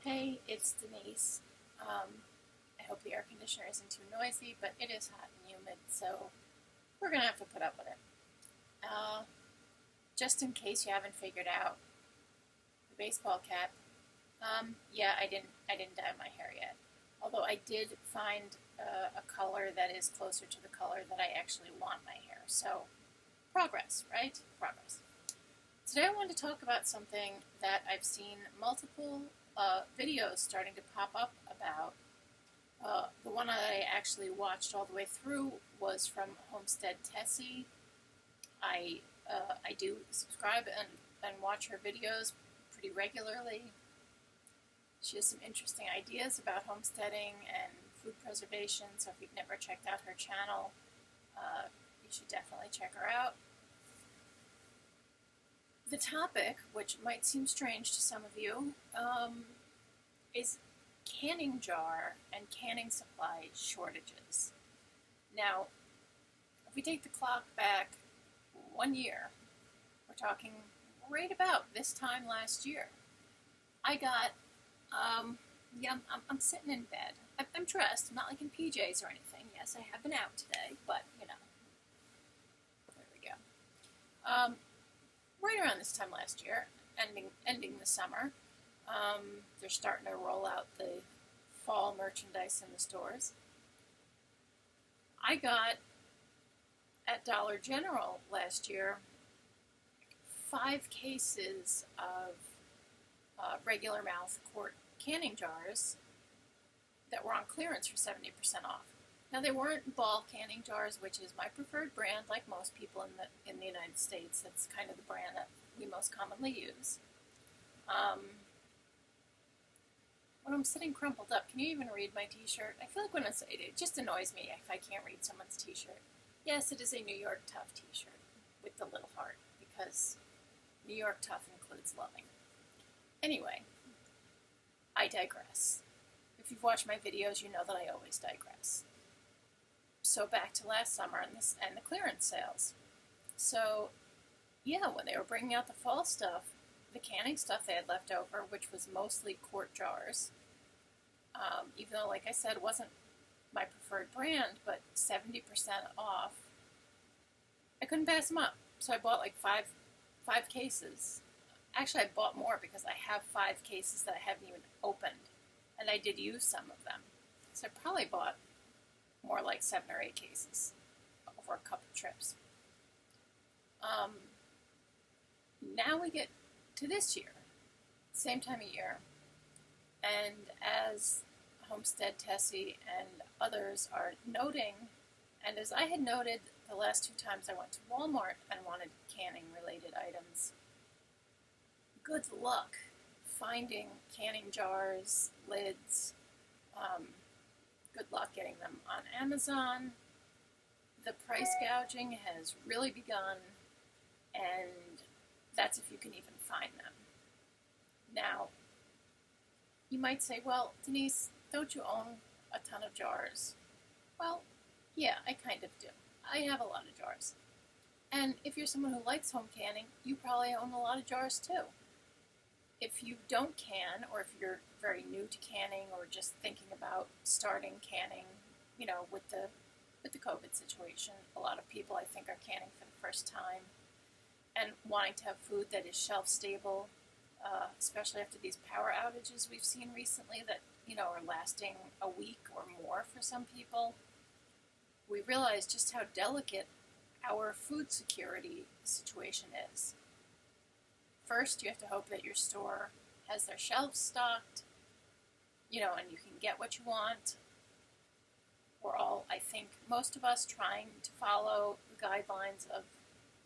Hey, it's Denise. I hope the air conditioner isn't too noisy, but it is hot and humid, so we're gonna have to put up with it. Uh, just in case you haven't figured out, the baseball cap. Yeah, I didn't dye my hair yet. Although I did find a color that is closer to the color that I actually want my hair. So progress, right? Progress. Today I want to talk about something that I've seen multiple videos starting to pop up about. The one I actually watched all the way through was from Homestead Tessie. I do subscribe and watch her videos pretty regularly. She has some interesting ideas about homesteading and food preservation, so if you've never checked out her channel, you should definitely check her out. The topic, which might seem strange to some of you, is canning jar and canning supply shortages. Now, if we take the clock back 1 year, we're talking right about this time last year. I got, I'm sitting in bed. I'm dressed, I'm not like in PJs or anything. Yes, I have been out today, but there we go. Right around this time last year, ending the summer, they're starting to roll out the fall merchandise in the stores. I got at Dollar General last year 5 cases of regular mouth quart canning jars that were on clearance for 70% off. Now they weren't ball canning jars, which is my preferred brand, like most people in the United States. That's kind of the brand that we most commonly use. When I'm sitting crumpled up, can you even read my T-shirt? I feel like when it just annoys me if I can't read someone's T-shirt. Yes, it is a New York Tough T-shirt with the little heart because New York Tough includes loving. Anyway, I digress. If you've watched my videos, you know that I always digress. So back to last summer and the clearance sales. So yeah, when they were bringing out the fall stuff, the canning stuff they had left over, which was mostly quart jars, even though, like I said, it wasn't my preferred brand, but 70% off, I couldn't pass them up. So I bought like five cases. Actually, I bought more because I have 5 cases that I haven't even opened, and I did use some of them. So I probably bought more like 7 or 8 cases over a couple trips. Now we get to this year, same time of year, and as Homestead Tessie and others are noting, and as I had noted the last 2 times I went to Walmart and wanted canning related items, good luck finding canning jars, lids. Good luck getting them on Amazon. The price gouging has really begun, and that's if you can even find them. Now, you might say, well, Denise, don't you own a ton of jars? Well, yeah, I kind of do. I have a lot of jars. And if you're someone who likes home canning, you probably own a lot of jars too. If you don't can, or if you're very new to canning, or just thinking about starting canning, with the COVID situation, a lot of people I think are canning for the first time and wanting to have food that is shelf stable, especially after these power outages we've seen recently that are lasting a week or more for some people. We realize just how delicate our food security situation is. First, you have to hope that your store has their shelves stocked, and you can get what you want. We're all, I think, most of us trying to follow the guidelines of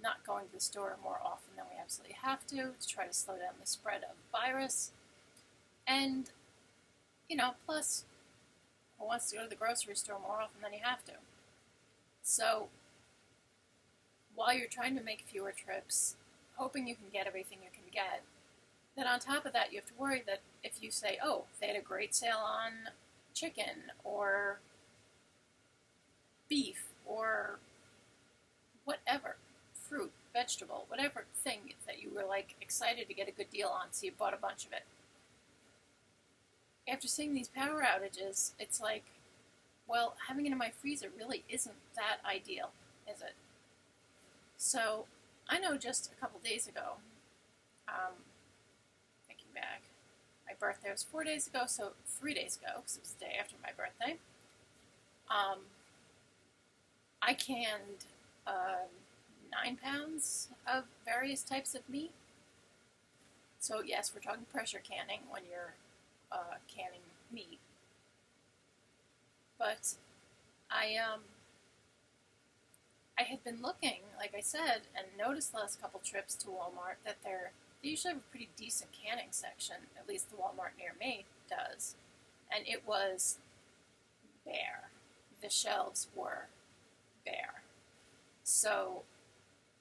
not going to the store more often than we absolutely have to try to slow down the spread of the virus. And, plus, who wants to go to the grocery store more often than you have to? So, while you're trying to make fewer trips, hoping you can get everything you can get, then on top of that, you have to worry that if you say, oh, they had a great sale on chicken or beef or whatever, fruit, vegetable, whatever thing that you were like excited to get a good deal on, so you bought a bunch of it. after seeing these power outages, it's like, well, having it in my freezer really isn't that ideal, is it? So I know just a couple days ago, thinking back, my birthday was 4 days ago, so 3 days ago, because it was the day after my birthday, I canned 9 pounds of various types of meat. So yes, we're talking pressure canning when you're canning meat. But I had been looking, like I said, and noticed the last couple trips to Walmart that they usually have a pretty decent canning section, at least the Walmart near me does. And it was bare. The shelves were bare. So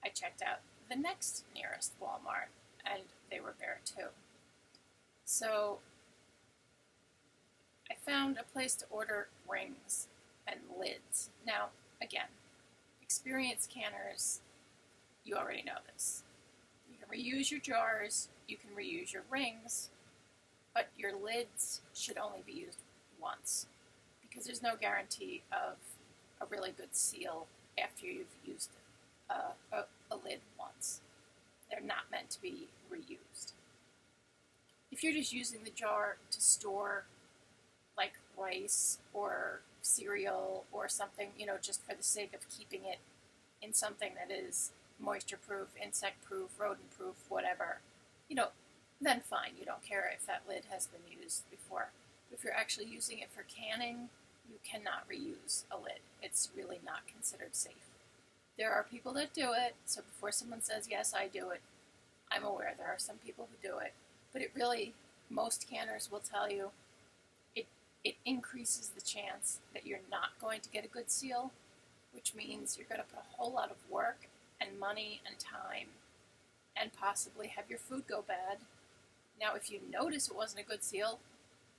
I checked out the next nearest Walmart, and they were bare too. So I found a place to order rings and lids. Now, again, experienced canners, you already know this. You can reuse your jars, you can reuse your rings, but your lids should only be used once, because there's no guarantee of a really good seal after you've used a lid once. They're not meant to be reused. If you're just using the jar to store like rice or cereal or something, just for the sake of keeping it in something that is moisture-proof, insect-proof, rodent-proof, whatever, then fine. You don't care if that lid has been used before. But if you're actually using it for canning, you cannot reuse a lid. It's really not considered safe. There are people that do it, so before someone says, yes, I do it, I'm aware there are some people who do it, but it really, most canners will tell you, it increases the chance that you're not going to get a good seal, which means you're going to put a whole lot of work and money and time and possibly have your food go bad. Now, if you notice it wasn't a good seal,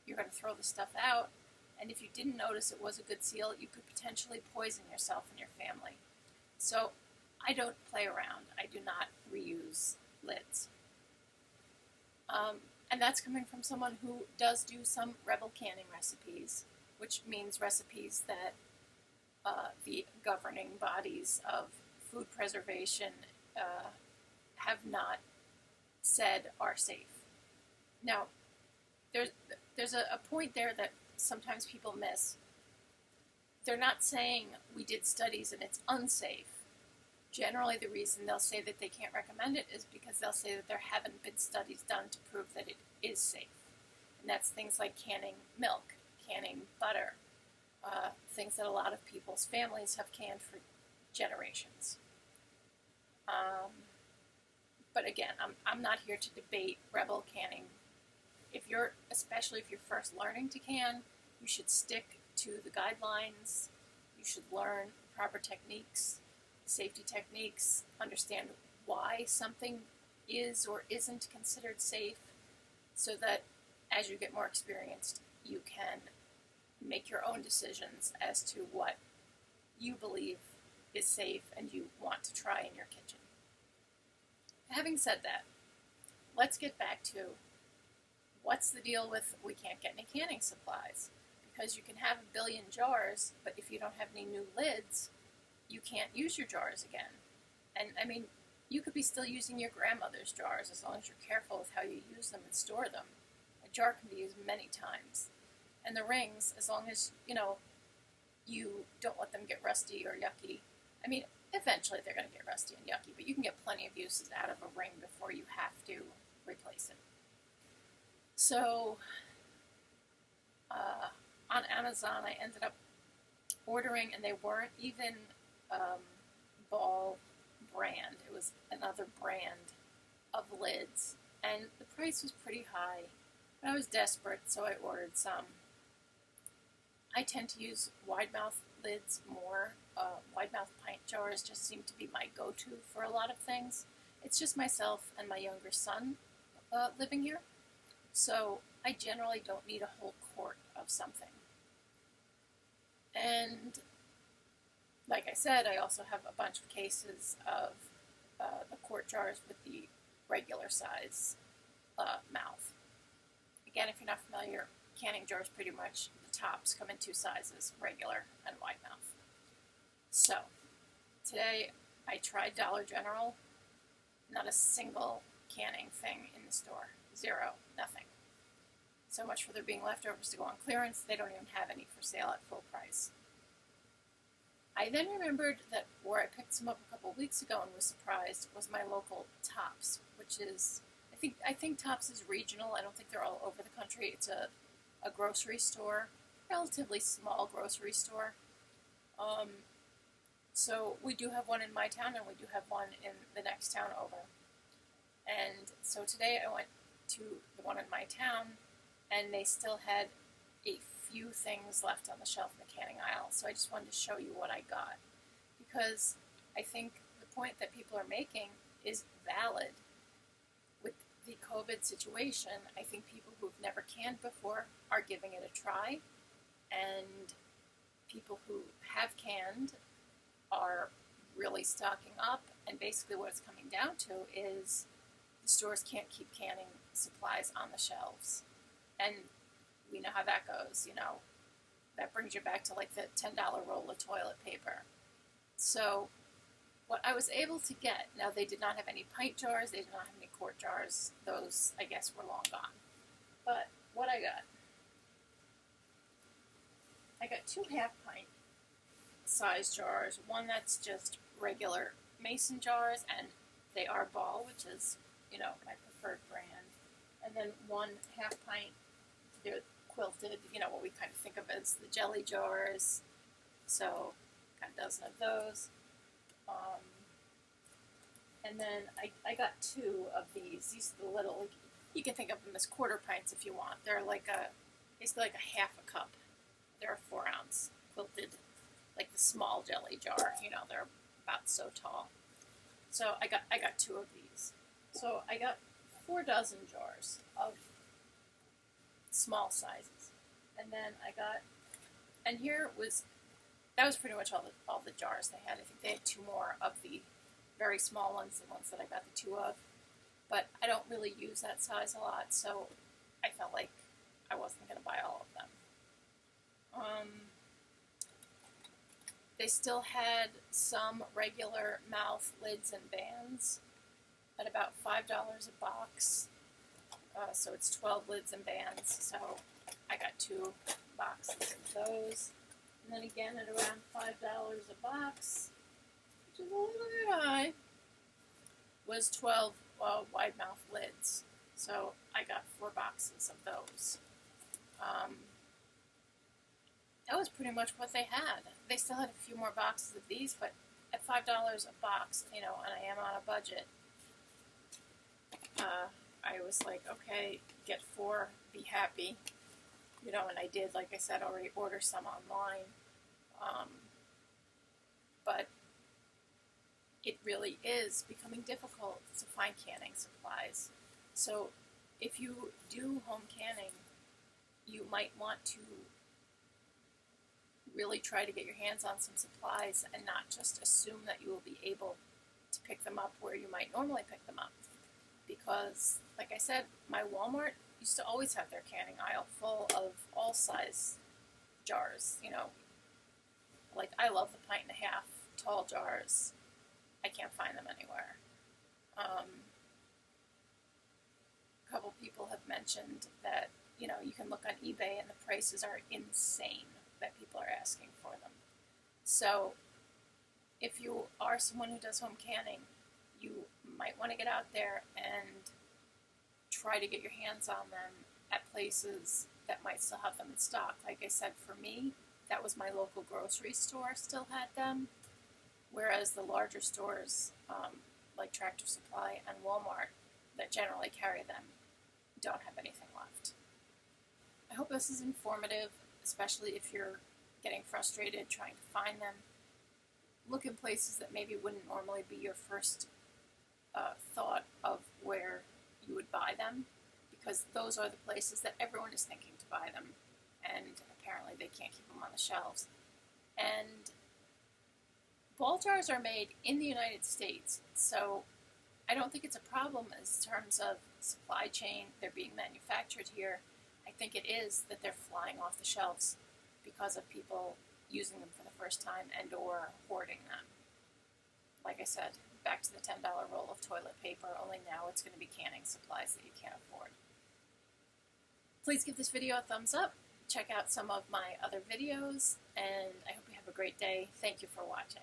you're going to throw the stuff out, and if you didn't notice it was a good seal, you could potentially poison yourself and your family. So I don't play around. I do not reuse lids. And that's coming from someone who does do some rebel canning recipes, which means recipes that the governing bodies of food preservation have not said are safe. Now, there's a point there that sometimes people miss. They're not saying we did studies and it's unsafe. Generally, the reason they'll say that they can't recommend it is because they'll say that there haven't been studies done to prove that it is safe. And that's things like canning milk, canning butter, things that a lot of people's families have canned for generations. But again, I'm not here to debate rebel canning. Especially if you're first learning to can, you should stick to the guidelines. You should learn proper techniques, safety techniques, understand why something is or isn't considered safe, so that as you get more experienced, you can make your own decisions as to what you believe is safe and you want to try in your kitchen. Having said that, let's get back to what's the deal with we can't get any canning supplies. Because you can have a billion jars, but if you don't have any new lids, you can't use your jars again. And I mean, you could be still using your grandmother's jars as long as you're careful with how you use them and store them. A jar can be used many times. And the rings, as long as, you don't let them get rusty or yucky. I mean, eventually they're going to get rusty and yucky, but you can get plenty of uses out of a ring before you have to replace it. So, on Amazon, I ended up ordering, and they weren't even Ball brand. It was another brand of lids, and the price was pretty high. But I was desperate, so I ordered some. I tend to use wide mouth lids more. Wide mouth pint jars just seem to be my go-to for a lot of things. It's just myself and my younger son living here, so I generally don't need a whole quart of something. And like I said, I also have a bunch of cases of the quart jars with the regular size mouth. Again, if you're not familiar, canning jars, pretty much the tops come in two sizes, regular and wide mouth. So today I tried Dollar General. Not a single canning thing in the store. Zero. Nothing. So much for there being leftovers to go on clearance. They don't even have any for sale at full price. I then remembered that where I picked some up a couple weeks ago and was surprised was my local Tops, which is, I think Tops is regional. I don't think they're all over the country. It's a grocery store, relatively small grocery store. So we do have one in my town, and we do have one in the next town over. And so today I went to the one in my town, and they still had a few things left on the shelf in the canning aisle. So I just wanted to show you what I got, because I think the point that people are making is valid. With the COVID situation, I think people who've never canned before are giving it a try, and people who have canned are really stocking up. And basically what it's coming down to is the stores can't keep canning supplies on the shelves. And we know how that goes, that brings you back to like the $10 roll of toilet paper. So what I was able to get, now they did not have any pint jars, they did not have any quart jars. Those, I guess, were long gone. But what I got 2 half-pint size jars, one that's just regular mason jars, and they are Ball, which is, my preferred brand. And then 1 half-pint, they're quilted, what we kind of think of as the jelly jars. So, got a dozen of those. And then I got 2 of these. These are the little, you can think of them as quarter pints if you want. They're basically like a half a cup. They're a 4-ounce quilted, like the small jelly jar. They're about so tall. So I got 2 of these. So I got 4 dozen jars of small sizes, and then that was pretty much all the jars they had. I think they had 2 more of the very small ones, the ones that I got the 2 of, but I don't really use that size a lot, so I felt like I wasn't going to buy all of them. They still had some regular mouth lids and bands at about $5 a box. So it's 12 lids and bands. So I got 2 boxes of those. And then again at around $5 a box, which is a little bit high, was 12 wide mouth lids. So I got 4 boxes of those. That was pretty much what they had. They still had a few more boxes of these, but at $5 a box, and I am on a budget, I was like, okay, get 4, be happy, and I did, like I said, already order some online, but it really is becoming difficult to find canning supplies. So if you do home canning, you might want to really try to get your hands on some supplies and not just assume that you will be able to pick them up where you might normally pick them up. Because, like I said, my Walmart used to always have their canning aisle full of all size jars, Like, I love the 1.5 pint tall jars. I can't find them anywhere. A couple people have mentioned that, you can look on eBay and the prices are insane that people are asking for them. So if you are someone who does home canning, you might want to get out there and try to get your hands on them at places that might still have them in stock. Like I said, for me, that was my local grocery store still had them, whereas the larger stores, like Tractor Supply and Walmart, that generally carry them, don't have anything left. I hope this is informative, especially if you're getting frustrated trying to find them. Look in places that maybe wouldn't normally be your first thought of where you would buy them, because those are the places that everyone is thinking to buy them, and apparently they can't keep them on the shelves. And ball jars are made in the United States, so I don't think it's a problem in terms of supply chain. They're being manufactured here. I think it is that they're flying off the shelves because of people using them for the first time and or hoarding them. Like I said, back to the $10 roll of toilet paper, only now it's going to be canning supplies that you can't afford. Please give this video a thumbs up. Check out some of my other videos, and I hope you have a great day. Thank you for watching.